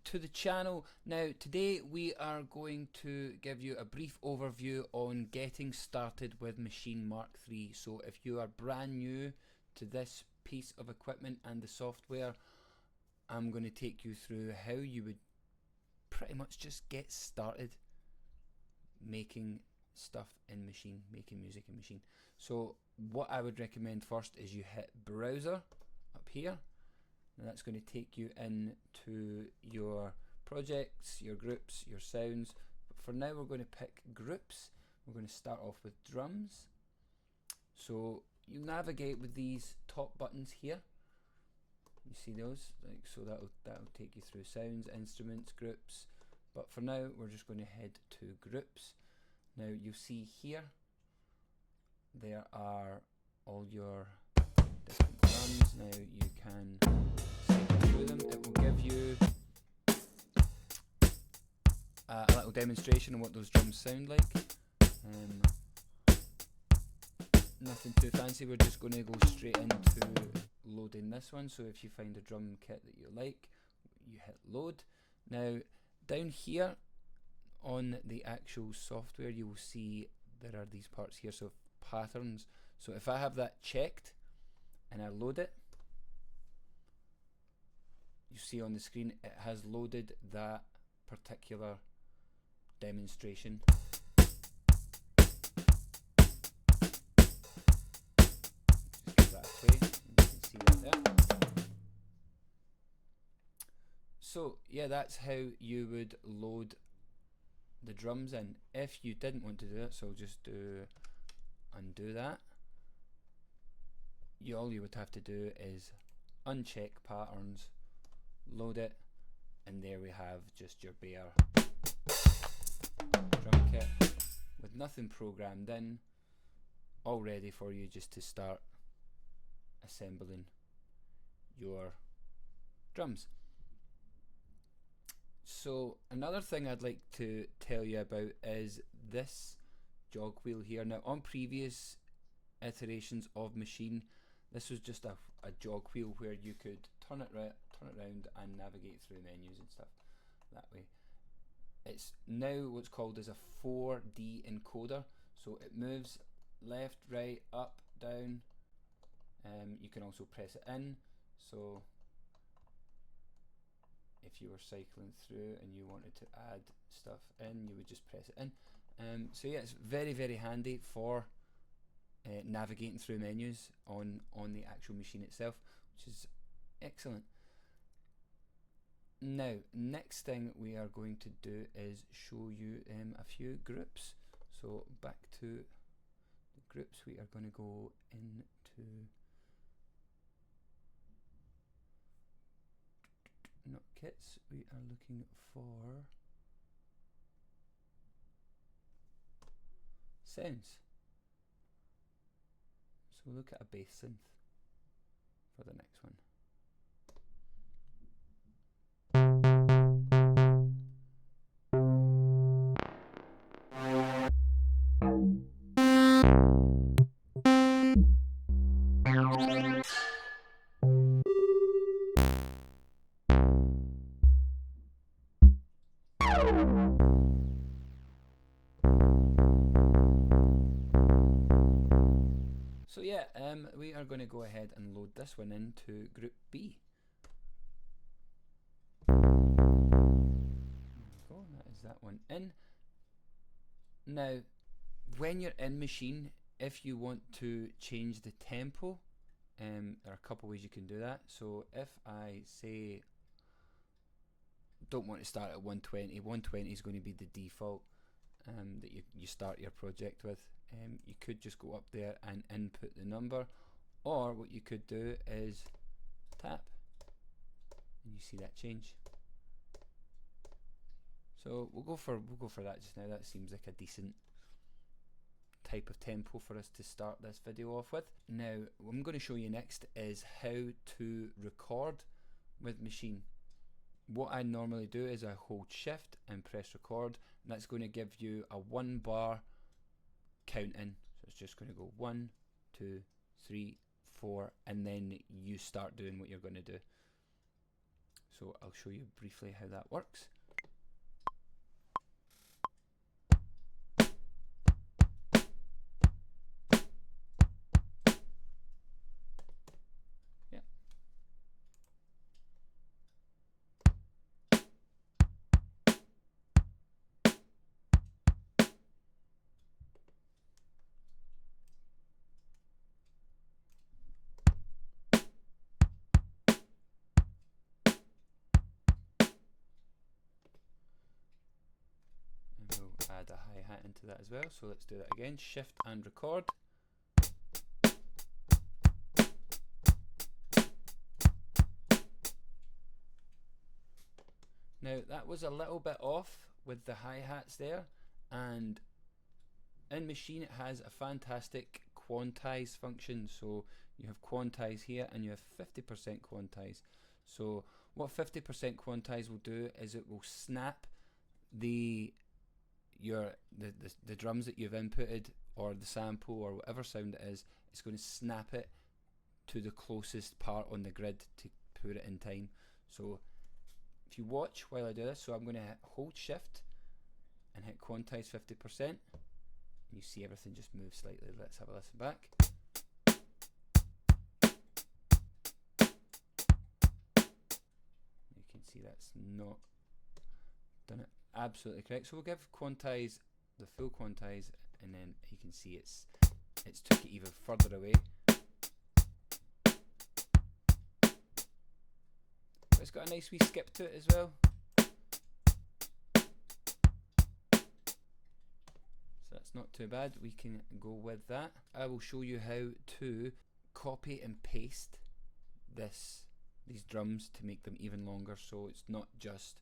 to the channel. Now today we are going to give you a brief overview on getting started with Maschine mk3. So if you are brand new to this piece of equipment and the software, I'm going to take you through how you would pretty much just get started making stuff in Maschine, making music in Maschine. So what I would recommend first is you hit browser up here. Now that's going to take you into your projects, your groups, your sounds. But for now we're going to pick groups. We're going to start off with drums. So you navigate with these top buttons here. You see those? Like so that'll take you through sounds, instruments, groups. But for now we're just going to head to groups. Now you'll see here there are all your different drums. Now you can cycle through them. It will give you a little demonstration of what those drums sound like. Nothing too fancy, we're just going to go straight into loading this one. So if you find a drum kit that you like, you hit load. Now down here on the actual software you will see there are these parts here, so patterns. So if I have that checked and I load it, you see on the screen it has loaded that particular demonstration. Just give that a play and you can see that there. So yeah, that's how you would load the drums in. If you didn't want to do it, so just undo that. All you would have to do is uncheck patterns, load it, and there we have just your bare drum kit with nothing programmed in, all ready for you just to start assembling your drums. So another thing I'd like to tell you about is this jog wheel here. Now on previous iterations of Maschine, this was just a jog wheel where you could turn it around and navigate through menus and stuff that way. It's now what's called as a 4D encoder, so it moves left, right, up, down. You can also press it in, so if you were cycling through and you wanted to add stuff in, you would just press it in. So yeah, it's very, very handy for navigating through menus on the actual machine itself, which is excellent. Now, next thing we are going to do is show you a few groups. So back to the groups, we are going to go into not kits, we are looking for sounds. So we'll look at a bass synth for the next one. So yeah, we are going to go ahead and load this one into Group B. There we go, that is that one in. Now, when you're in Maschine, if you want to change the tempo, there are a couple ways you can do that. So if I say don't want to start at 120, 120 is going to be the default that you start your project with. You could just go up there and input the number, or what you could do is tap and you see that change. So we'll go for that just now. That seems like a decent type of tempo for us to start this video off with. Now what I'm going to show you next is how to record with Maschine. What I normally do is I hold shift and press record, and that's going to give you a 1 bar count in. So it's just going to go 1, 2, 3, 4, and then you start doing what you're going to do. So I'll show you briefly how that works. Yeah. And we'll add a hi-hat into that as well. So let's do that again. Shift and record. Now that was a little bit off with the hi-hats there, and in Maschine it has a fantastic quantize function. So you have quantize here and you have 50% quantize. So what 50% quantize will do is it will snap the drums that you've inputted, or the sample, or whatever sound it is. It's going to snap it to the closest part on the grid to put it in time. So if you watch while I do this, so I'm going to hold shift and hit quantize 50%. You see everything just move slightly. Let's have a listen back. You can see that's not done it absolutely correct. So we'll give quantize the full quantize, and then you can see it's took it even further away. But it's got a nice wee skip to it as well. That's not too bad. We can go with that. I will show you how to copy and paste these drums to make them even longer, so it's not just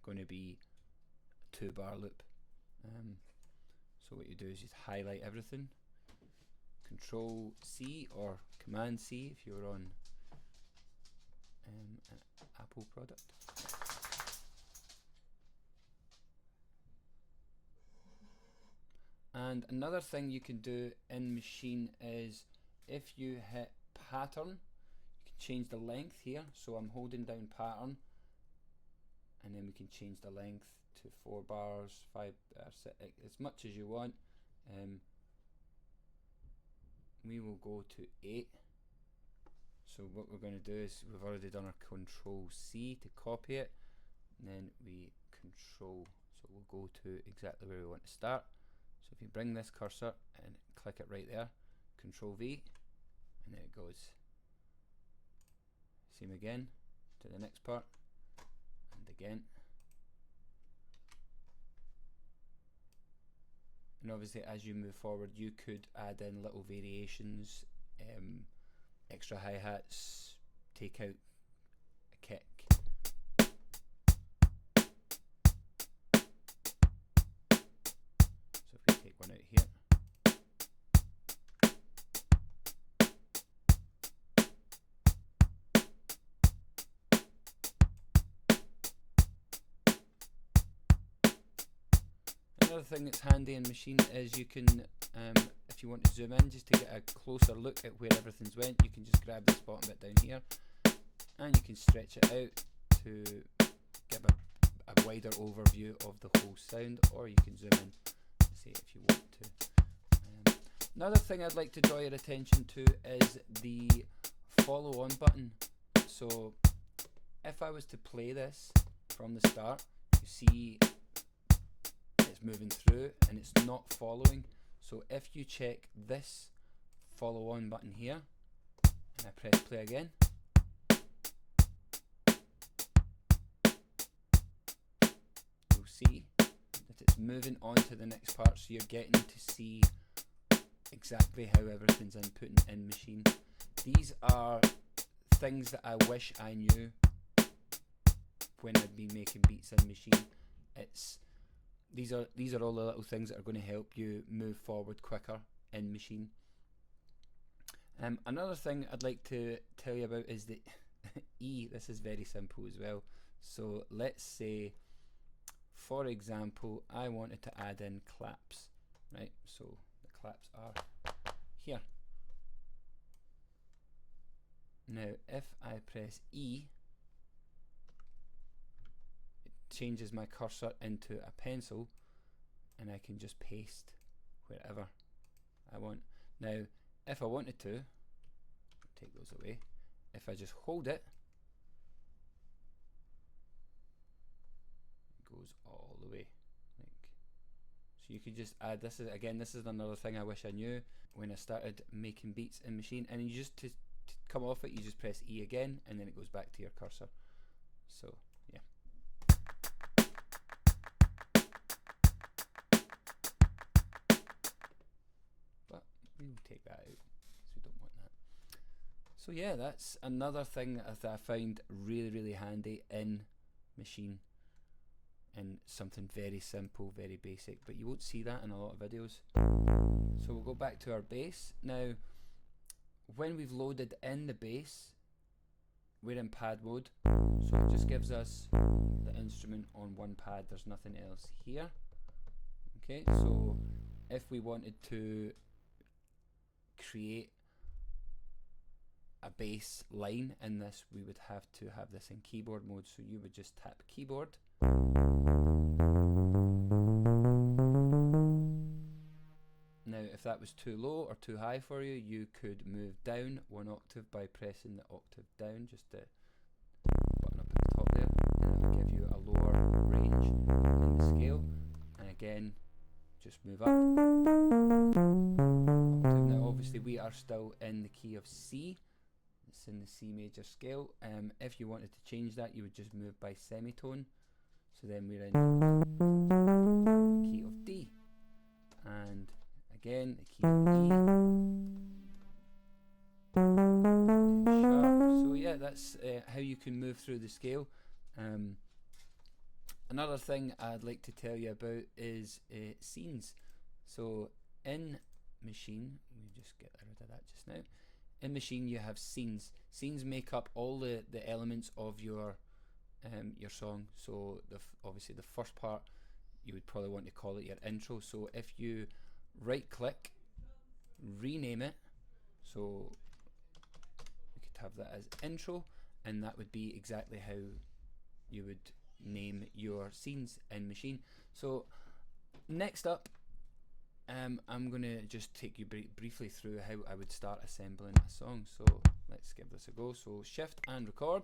going to be a 2-bar loop. So what you do is you highlight everything, Control C or Command C if you're on an Apple product. And another thing you can do in Maschine is if you hit pattern, you can change the length here. So I'm holding down pattern, and then we can change the length to 4 bars, 5 bars, as much as you want. We will go to 8. So what we're going to do is, we've already done our Control C to copy it, and then we Control, so we'll go to exactly where we want to start. So if you bring this cursor and click it right there, Control V, and there it goes. Same again to the next part, and again. And obviously as you move forward you could add in little variations, extra hi-hats, take out a kick. So if we take one out here, another thing that's handy in Maschine is you can, if you want to zoom in just to get a closer look at where everything's went, you can just grab this bottom bit down here and you can stretch it out to give a wider overview of the whole sound, or you can zoom in, say, if you want to. Another thing I'd like to draw your attention to is the follow on button. So if I was to play this from the start, you see moving through and it's not following. So if you check this follow on button here and I press play again, you'll see that it's moving on to the next part, so you're getting to see exactly how everything's inputting in Maschine. These are things that I wish I knew when I'd been making beats in Maschine. These are all the little things that are going to help you move forward quicker in Maschine. Another thing I'd like to tell you about is the E. This is very simple as well. So let's say, for example, I wanted to add in claps, right? So the claps are here. Now if I press E, changes my cursor into a pencil, and I can just paste wherever I want. Now, if I wanted to, take those away. If I just hold it, it goes all the way. So you could just add, this is another thing I wish I knew when I started making beats in Maschine, and you just to come off it, you just press E again, and then it goes back to your cursor. So yeah. But we'll take that out because we don't want that. So yeah, that's another thing that I find really handy in Maschine, and something very simple, very basic, but you won't see that in a lot of videos. So we'll go back to our bass. Now, when we've loaded in the bass, we're in pad mode, so it just gives us the instrument on one pad, there's nothing else here. Okay, so if we wanted to create a bass line in this, we would have to have this in keyboard mode, so you would just tap keyboard. Now, if that was too low or too high for you, you could move down one octave by pressing the octave down, just the button up at the top there, and that will give you a lower range in the scale. And again, just move up. Now, obviously, we are still in the key of C. It's in the C major scale. If you wanted to change that, you would just move by semitone. So then we're in key of D, and again the key of E, sharp. So yeah, that's how you can move through the scale. Another thing I'd like to tell you about is scenes. So in Maschine, we just get rid of that just now. In Maschine, you have scenes. Scenes make up all the elements of your song. So obviously the first part, you would probably want to call it your intro. So if you right click, rename it, so you could have that as intro, and that would be exactly how you would name your scenes in Maschine. So next up, I'm going to just take you briefly through how I would start assembling a song. So let's give this a go. So shift and record.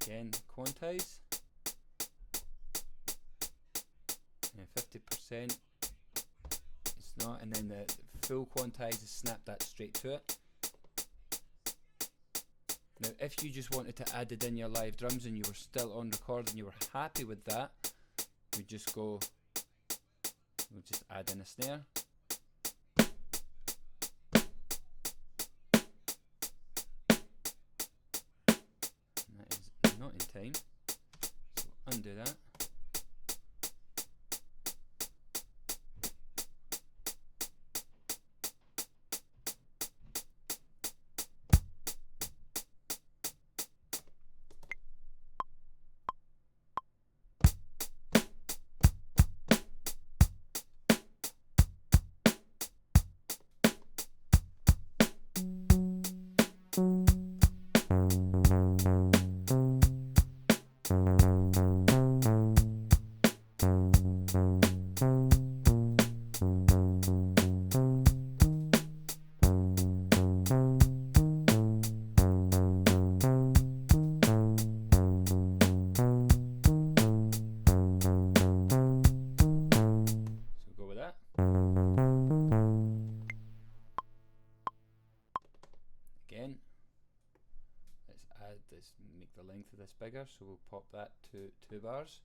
Again, quantize, and 50%, it's not, and then the full quantize is snap that straight to it. Now if you just wanted to add it in your live drums and you were still on record and you were happy with that, we'll just add in a snare. Not in time, so undo that. Again, let's make the length of this bigger, so we'll pop that to 2 bars.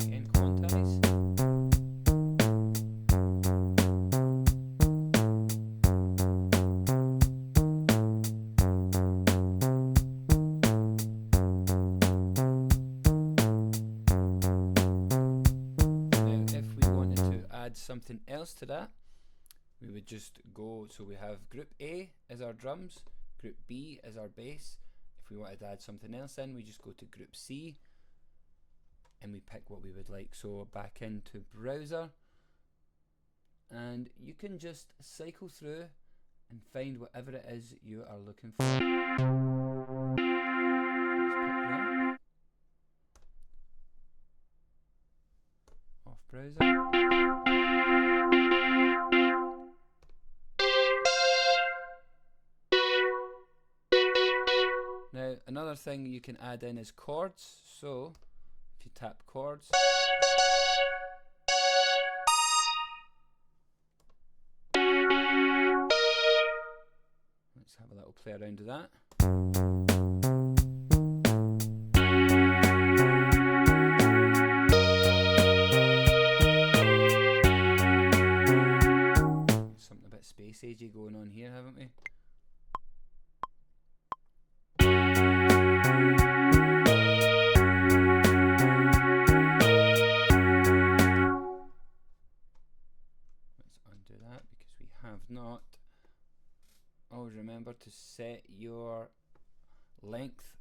Again, quantize. Something else to that, we would just go, so we have group A as our drums, group B as our bass. If we wanted to add something else in, we just go to group C and we pick what we would like. So back into browser, and you can just cycle through and find whatever it is you are looking for. Off browser. Now another thing you can add in is chords. So if you tap chords, let's have a little play around with that. Something a bit space agey going on here, haven't we? Let's undo that because we have not. Always remember to set your length.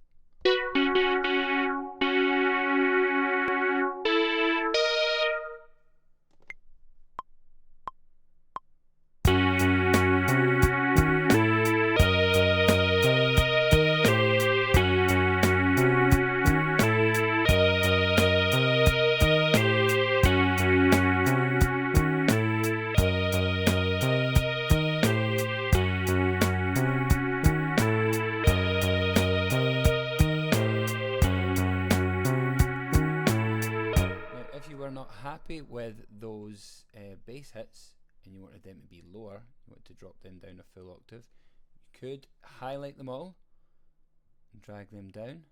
Not happy with those bass hits and you wanted them to be lower, you want to drop them down a full octave, you could highlight them all and drag them down.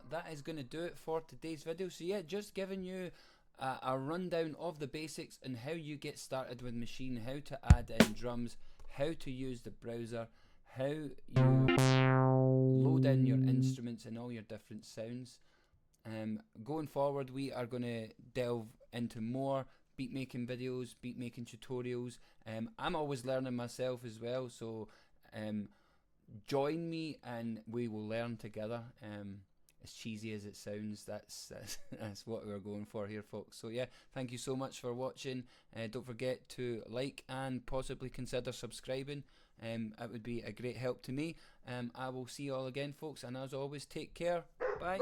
That is going to do it for today's video. So yeah, just giving you a rundown of the basics and how you get started with Maschine, how to add in drums, how to use the browser, how you load in your instruments and all your different sounds. Going forward, we are going to delve into more beat making videos, beat making tutorials. I'm always learning myself as well, so join me and we will learn together. As cheesy as it sounds, that's what we're going for here, folks. So yeah, thank you so much for watching. Don't forget to like and possibly consider subscribing. It would be a great help to me. I will see you all again, folks, and as always, take care. Bye.